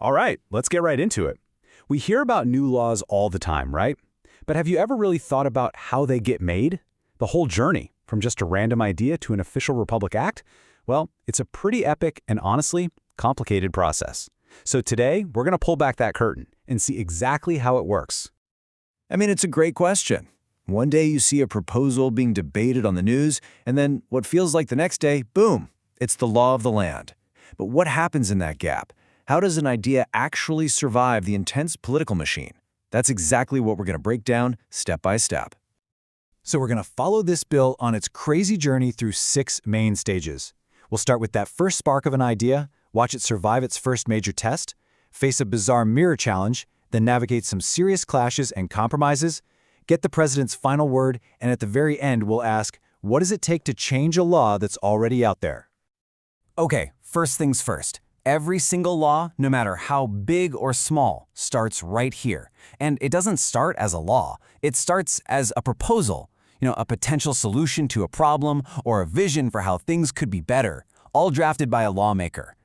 All right, let's get right into it. We hear about new laws all the time, right? But have you ever really thought about how they get made? The whole journey, from just a random idea to an official Republic Act? Well, it's a pretty epic and honestly, complicated process. So today, we're going to pull back that curtain and see exactly how it works. It's a great question. One day you see a proposal being debated on the news, and then what feels like the next day, boom, it's the law of the land. But what happens in that gap? How does an idea actually survive the intense political machine? That's exactly what we're going to break down step by step. So we're going to follow this bill on its crazy journey through 6 main stages. We'll start with that first spark of an idea, watch it survive its first major test, face a bizarre mirror challenge, then navigate some serious clashes and compromises, get the president's final word, and at the very end we'll ask, what does it take to change a law that's already out there? Okay, first things first. Every single law, no matter how big or small, starts right here. And it doesn't start as a law. It starts as a proposal, a potential solution to a problem or a vision for how things could be better, all drafted by a lawmaker.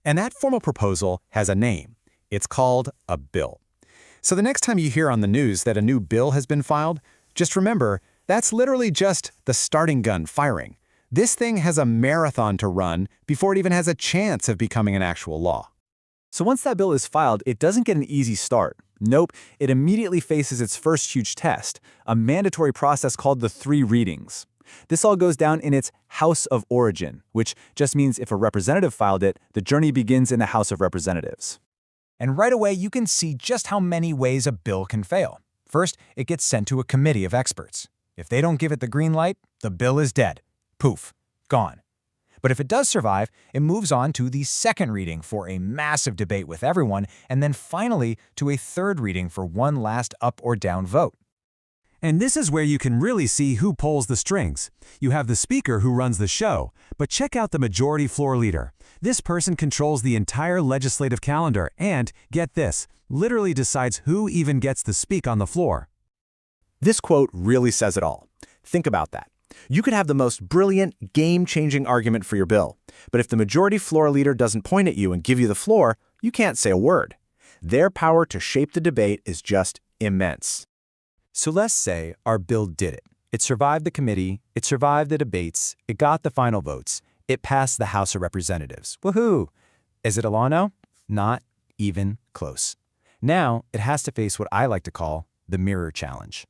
And that formal proposal has a name. It's called a bill. So the next time you hear on the news that a new bill has been filed, just remember, that's literally just the starting gun firing. This thing has a marathon to run before it even has a chance of becoming an actual law. So once that bill is filed, it doesn't get an easy start. Nope, it immediately faces its first huge test, a mandatory process called the 3 readings. This all goes down in its House of Origin, which just means if a representative filed it, the journey begins in the House of Representatives. And right away, you can see just how many ways a bill can fail. First, it gets sent to a committee of experts. If they don't give it the green light, the bill is dead. Poof, gone. But if it does survive, it moves on to the second reading for a massive debate with everyone, and then finally to a third reading for one last up or down vote. And this is where you can really see who pulls the strings. You have the speaker who runs the show, but check out the majority floor leader. This person controls the entire legislative calendar and, get this, literally decides who even gets to speak on the floor. This quote really says it all. Think about that. You could have the most brilliant, game-changing argument for your bill, but if the majority floor leader doesn't point at you and give you the floor, you can't say a word. Their power to shape the debate is just immense. So let's say our bill did it. It survived the committee, it survived the debates, it got the final votes, it passed the House of Representatives. Woohoo! Is it a law now? Not even close. Now, it has to face what I like to call the mirror challenge.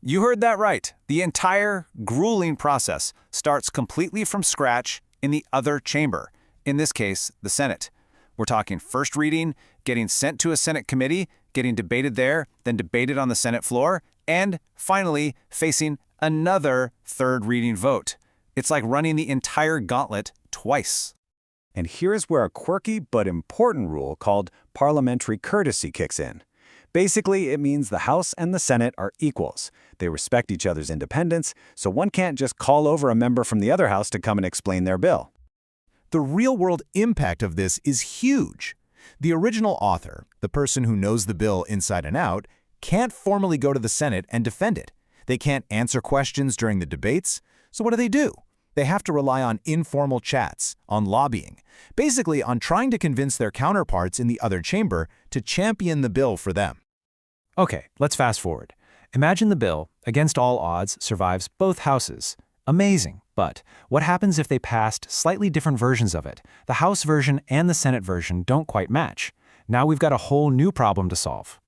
You heard that right. The entire grueling process starts completely from scratch in the other chamber, in this case, the Senate. We're talking first reading, getting sent to a Senate committee, getting debated there, then debated on the Senate floor, and finally facing another third reading vote. It's like running the entire gauntlet twice. And here's where a quirky but important rule called parliamentary courtesy kicks in. Basically, it means the House and the Senate are equals. They respect each other's independence, so one can't just call over a member from the other house to come and explain their bill. The real-world impact of this is huge. The original author, the person who knows the bill inside and out, can't formally go to the Senate and defend it. They can't answer questions during the debates, so what do? They have to rely on informal chats, on lobbying, basically on trying to convince their counterparts in the other chamber to champion the bill for them. Okay, let's fast forward. Imagine the bill, against all odds, survives both houses. Amazing. But what happens if they passed slightly different versions of it? The House version and the Senate version don't quite match. Now we've got a whole new problem to solve.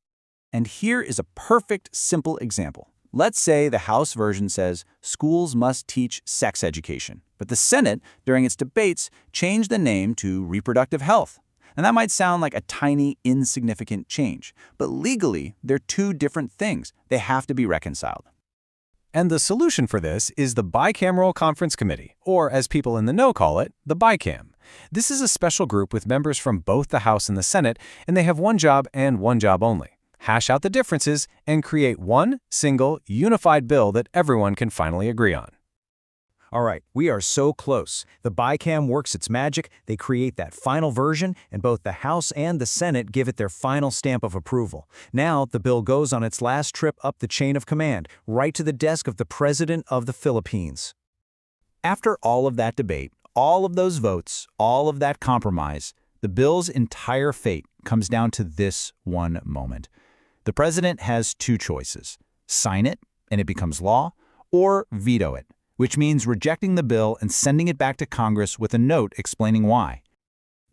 And here is a perfect, simple example. Let's say the House version says schools must teach sex education, but the Senate, during its debates, changed the name to reproductive health. And that might sound like a tiny, insignificant change, but legally, they're 2 different things. They have to be reconciled. And the solution for this is the Bicameral Conference Committee, or as people in the know call it, the BICAM. This is a special group with members from both the House and the Senate, and they have one job and one job only: hash out the differences and create one single, unified bill that everyone can finally agree on. All right, we are so close. The BICAM works its magic, they create that final version, and both the House and the Senate give it their final stamp of approval. Now, the bill goes on its last trip up the chain of command, right to the desk of the President of the Philippines. After all of that debate, all of those votes, all of that compromise, the bill's entire fate comes down to this one moment. The president has two choices: sign it, and it becomes law, or veto it, which means rejecting the bill and sending it back to Congress with a note explaining why.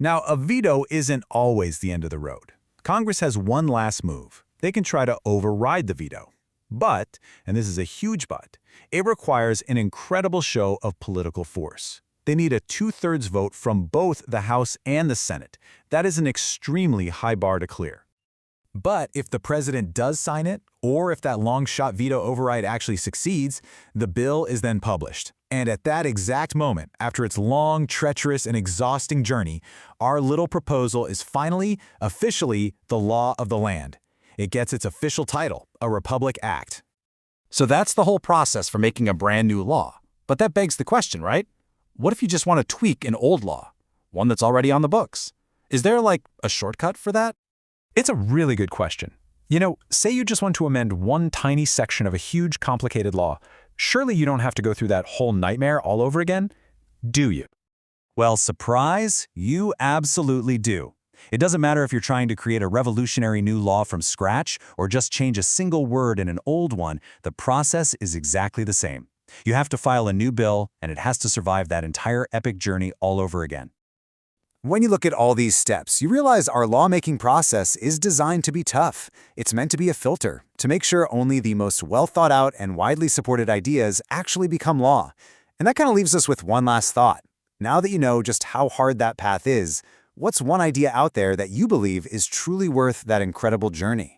Now, a veto isn't always the end of the road. Congress has one last move. They can try to override the veto. But, and this is a huge but, it requires an incredible show of political force. They need a 2/3 vote from both the House and the Senate. That is an extremely high bar to clear. But if the president does sign it, or if that long-shot veto override actually succeeds, the bill is then published. And at that exact moment, after its long, treacherous, and exhausting journey, our little proposal is finally, officially, the law of the land. It gets its official title, a Republic Act. So that's the whole process for making a brand new law. But that begs the question, right? What if you just want to tweak an old law, one that's already on the books? Is there like a shortcut for that? It's a really good question. You know, say you just want to amend one tiny section of a huge, complicated law. Surely you don't have to go through that whole nightmare all over again, do you? Well, surprise, you absolutely do. It doesn't matter if you're trying to create a revolutionary new law from scratch or just change a single word in an old one, the process is exactly the same. You have to file a new bill, and it has to survive that entire epic journey all over again. When you look at all these steps, you realize our lawmaking process is designed to be tough. It's meant to be a filter, to make sure only the most well-thought-out and widely supported ideas actually become law. And that kind of leaves us with one last thought. Now that you know just how hard that path is, what's one idea out there that you believe is truly worth that incredible journey?